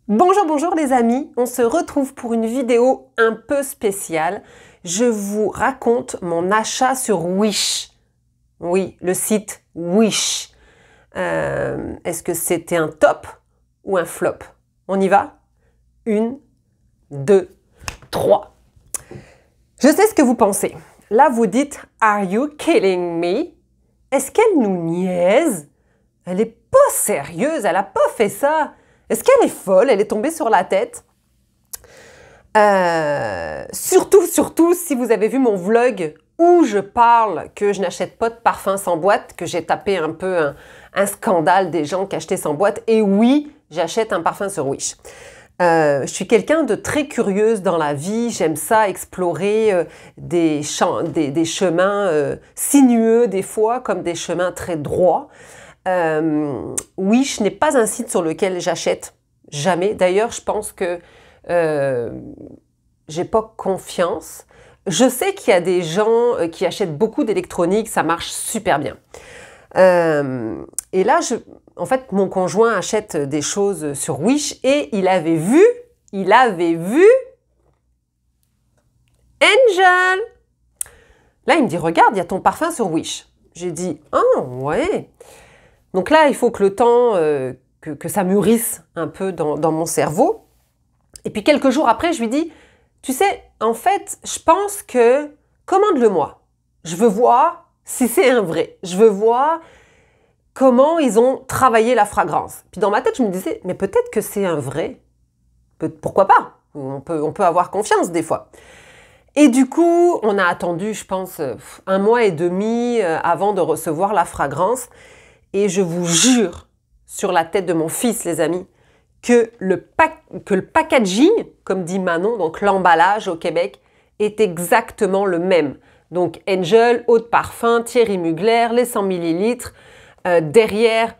Bonjour, bonjour les amis, on se retrouve pour une vidéo un peu spéciale. Je vous raconte mon achat sur Wish. Oui, le site Wish. Est-ce que c'était un top ou un flop? On y va? 1, 2, 3. Je sais ce que vous pensez. Là, vous dites « Are you killing me ?» Est-ce qu'elle nous niaise? Elle est pas sérieuse, elle n'a pas fait ça. Est-ce qu'elle est folle? Elle est tombée sur la tête? Surtout, si vous avez vu mon vlog où je parle que je n'achète pas de parfum sans boîte, que j'ai tapé un peu un scandale des gens qui achetaient sans boîte. Et oui, j'achète un parfum sur Wish. Je suis quelqu'un de très curieuse dans la vie. J'aime ça, explorer des chemins sinueux des fois, comme des chemins très droits. Wish n'est pas un site sur lequel j'achète, jamais. D'ailleurs, je pense que j'ai pas confiance. Je sais qu'il y a des gens qui achètent beaucoup d'électronique, ça marche super bien. Et là, en fait, mon conjoint achète des choses sur Wish et il avait vu Angel. Là, il me dit, regarde, il y a ton parfum sur Wish. J'ai dit, oh, ouais. Donc là, il faut que le temps, que ça mûrisse un peu dans mon cerveau. Et puis quelques jours après, je lui dis, tu sais, en fait, je pense que, commande-le-moi. Je veux voir si c'est un vrai. Je veux voir comment ils ont travaillé la fragrance. Puis dans ma tête, je me disais, mais peut-être que c'est un vrai. Pourquoi pas? On peut avoir confiance des fois. Et du coup, on a attendu, je pense, 1 mois et demi avant de recevoir la fragrance. Et je vous jure, sur la tête de mon fils, les amis, que le packaging, comme dit Manon, donc l'emballage au Québec, est exactement le même. Donc Angel, eau de parfum, Thierry Mugler, les 100 ml. Derrière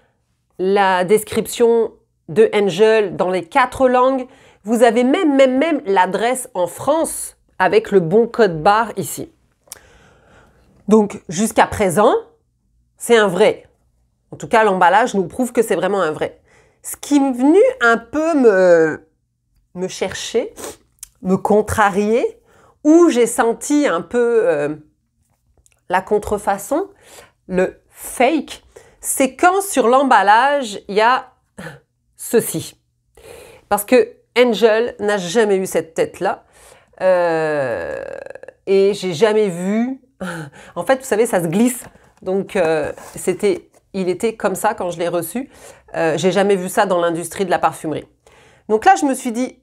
la description de Angel dans les 4 langues. Vous avez même l'adresse en France avec le bon code barre ici. Donc jusqu'à présent, c'est un vrai. En tout cas, l'emballage nous prouve que c'est vraiment un vrai. Ce qui est venu un peu me chercher, me contrarier, où j'ai senti un peu la contrefaçon, le fake, c'est quand sur l'emballage, il y a ceci. Parce que Angel n'a jamais eu cette tête-là. Et j'ai jamais vu... En fait, vous savez, ça se glisse. Donc, il était comme ça quand je l'ai reçu. J'ai jamais vu ça dans l'industrie de la parfumerie. Donc là, je me suis dit,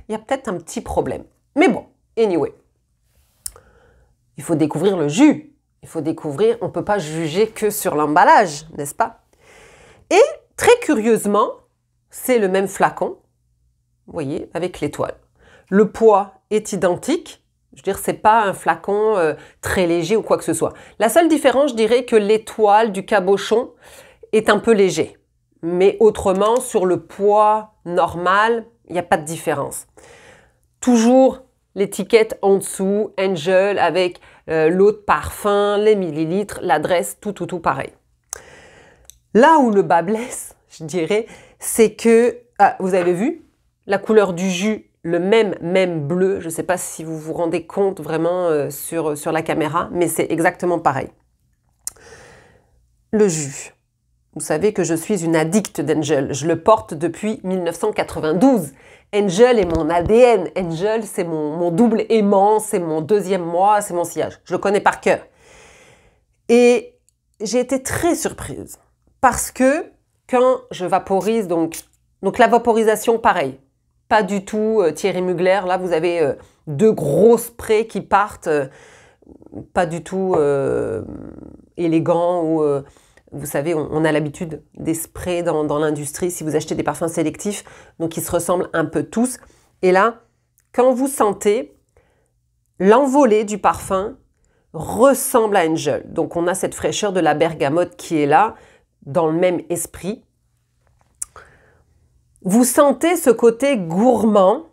il y a peut-être un petit problème. Mais bon, anyway. Il faut découvrir le jus. Il faut découvrir, on ne peut pas juger que sur l'emballage, n'est-ce pas? Et très curieusement, c'est le même flacon, vous voyez, avec l'étoile. Le poids est identique. Je veux dire, ce n'est pas un flacon très léger ou quoi que ce soit. La seule différence, je dirais que l'étoile du cabochon est un peu léger. Mais autrement, sur le poids normal, il n'y a pas de différence. Toujours l'étiquette en dessous, Angel, avec l'eau de parfum, les millilitres, l'adresse, tout pareil. Là où le bas blesse, je dirais, c'est que, vous avez vu, la couleur du jus, le même bleu, je ne sais pas si vous vous rendez compte vraiment sur la caméra, mais c'est exactement pareil. Le jus. Vous savez que je suis une addicte d'Angel. Je le porte depuis 1992. Angel est mon ADN. Angel, c'est mon double aimant, c'est mon deuxième moi, c'est mon sillage. Je le connais par cœur. Et j'ai été très surprise parce que quand je vaporise, donc la vaporisation, pareil. Pas du tout Thierry Mugler. Là, vous avez 2 gros sprays qui partent, pas du tout élégants ou... vous savez, on a l'habitude des sprays dans l'industrie, si vous achetez des parfums sélectifs, donc ils se ressemblent un peu tous. Et là, quand vous sentez, l'envolée du parfum ressemble à Angel. Donc on a cette fraîcheur de la bergamote qui est là, dans le même esprit. Vous sentez ce côté gourmand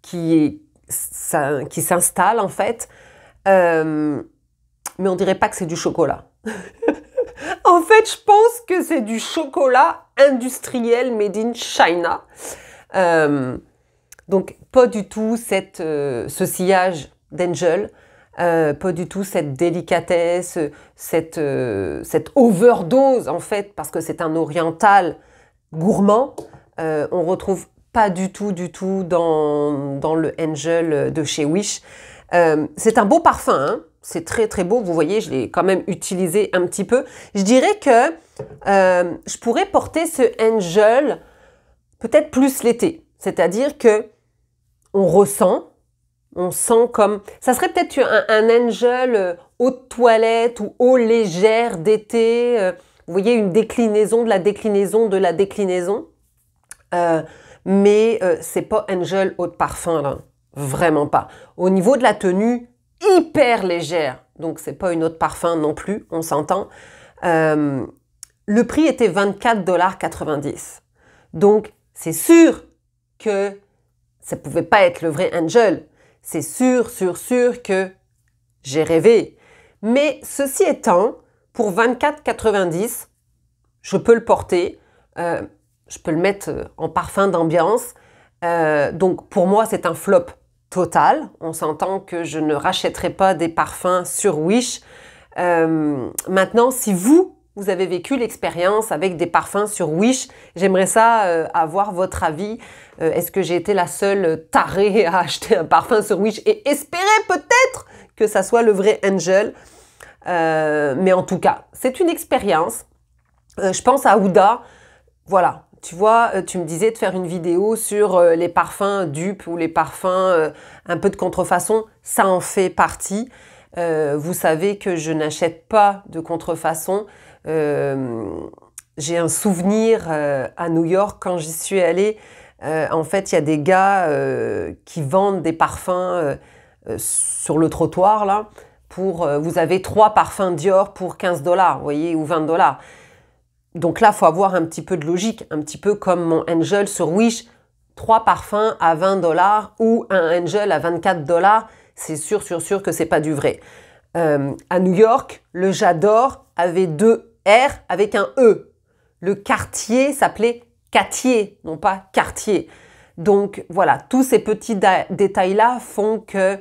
qui s'installe en fait, mais on dirait pas que c'est du chocolat. En fait, je pense que c'est du chocolat industriel made in China. Donc, pas du tout ce sillage d'Angel, pas du tout cette délicatesse, cette overdose, en fait, parce que c'est un oriental gourmand. On retrouve pas du tout dans le Angel de chez Wish. C'est un beau parfum, hein. C'est très très beau, vous voyez, je l'ai quand même utilisé un petit peu. Je dirais que je pourrais porter ce Angel peut-être plus l'été. C'est-à-dire que on sent comme... Ça serait peut-être un Angel eau de toilette ou eau légère d'été. Vous voyez, une déclinaison de la déclinaison de la déclinaison. Mais c'est pas Angel eau de parfum, là. Vraiment pas. Au niveau de la tenue, hyper légère. Donc, c'est pas une eau de parfum non plus, on s'entend. Le prix était 24,90 $. Donc, c'est sûr que ça pouvait pas être le vrai Angel. C'est sûr que j'ai rêvé. Mais ceci étant, pour 24,90 $, je peux le porter. Je peux le mettre en parfum d'ambiance. Donc, pour moi, c'est un flop total. On s'entend que je ne rachèterai pas des parfums sur Wish. Maintenant, si vous avez vécu l'expérience avec des parfums sur Wish, j'aimerais ça avoir votre avis. Est-ce que j'ai été la seule tarée à acheter un parfum sur Wish et espérer peut-être que ça soit le vrai Angel? Mais en tout cas, c'est une expérience. Je pense à Huda. Voilà. Tu vois, tu me disais de faire une vidéo sur les parfums dupes ou les parfums un peu de contrefaçon. Ça en fait partie. Vous savez que je n'achète pas de contrefaçon. J'ai un souvenir à New York quand j'y suis allée. En fait, il y a des gars qui vendent des parfums sur le trottoir là. Vous avez 3 parfums Dior pour 15 $, vous voyez, ou 20 $. Donc là, il faut avoir un petit peu de logique, un petit peu comme mon Angel sur Wish. 3 parfums à 20 $ ou un Angel à 24 $, c'est sûr que c'est pas du vrai. À New York, le J'adore avait 2 R avec un E. Le Cartier s'appelait Cattier, non pas Cartier. Donc voilà, tous ces petits détails-là font que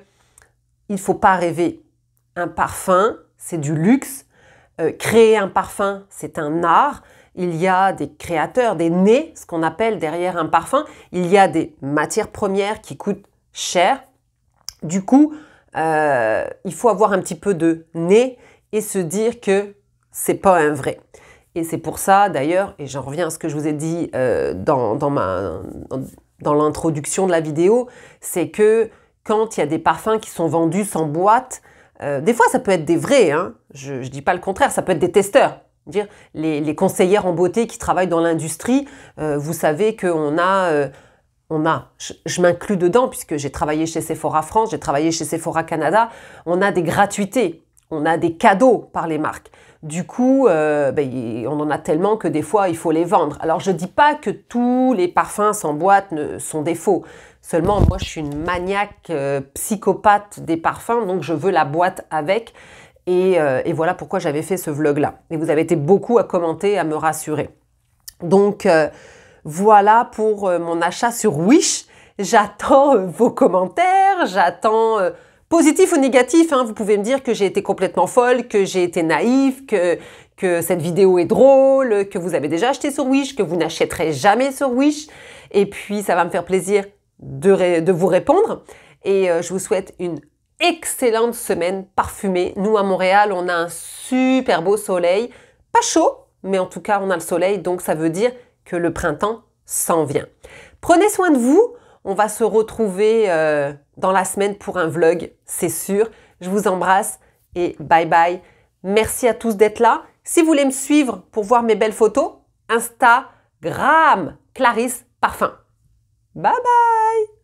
il ne faut pas rêver. Un parfum, c'est du luxe. Créer un parfum, c'est un art. Il y a des créateurs, des nez, ce qu'on appelle derrière un parfum. Il y a des matières premières qui coûtent cher. Du coup, il faut avoir un petit peu de nez et se dire que c'est pas un vrai. Et c'est pour ça, d'ailleurs, et j'en reviens à ce que je vous ai dit dans l'introduction de la vidéo, c'est que quand il y a des parfums qui sont vendus sans boîte, des fois, ça peut être des vrais, hein. Je ne dis pas le contraire, ça peut être des testeurs. Dire, les conseillères en beauté qui travaillent dans l'industrie, vous savez qu'on a, je m'inclus dedans puisque j'ai travaillé chez Sephora France, j'ai travaillé chez Sephora Canada, on a des gratuités, on a des cadeaux par les marques. Du coup, on en a tellement que des fois, il faut les vendre. Alors, je ne dis pas que tous les parfums sans boîte sont des faux. Seulement, moi, je suis une maniaque psychopathe des parfums, donc je veux la boîte avec. Et voilà pourquoi j'avais fait ce vlog-là. Et vous avez été beaucoup à commenter, à me rassurer. Donc, voilà pour mon achat sur Wish. J'attends vos commentaires, j'attends... positif ou négatif, hein, vous pouvez me dire que j'ai été complètement folle, que j'ai été naïve, que cette vidéo est drôle, que vous avez déjà acheté sur Wish, que vous n'achèterez jamais sur Wish. Et puis, ça va me faire plaisir de vous répondre. Et je vous souhaite une excellente semaine parfumée. Nous, à Montréal, on a un super beau soleil. Pas chaud, mais en tout cas, on a le soleil. Donc, ça veut dire que le printemps s'en vient. Prenez soin de vous. On va se retrouver dans la semaine pour un vlog, c'est sûr. Je vous embrasse et bye bye. Merci à tous d'être là. Si vous voulez me suivre pour voir mes belles photos, Instagram, Clarisse Parfum. Bye bye.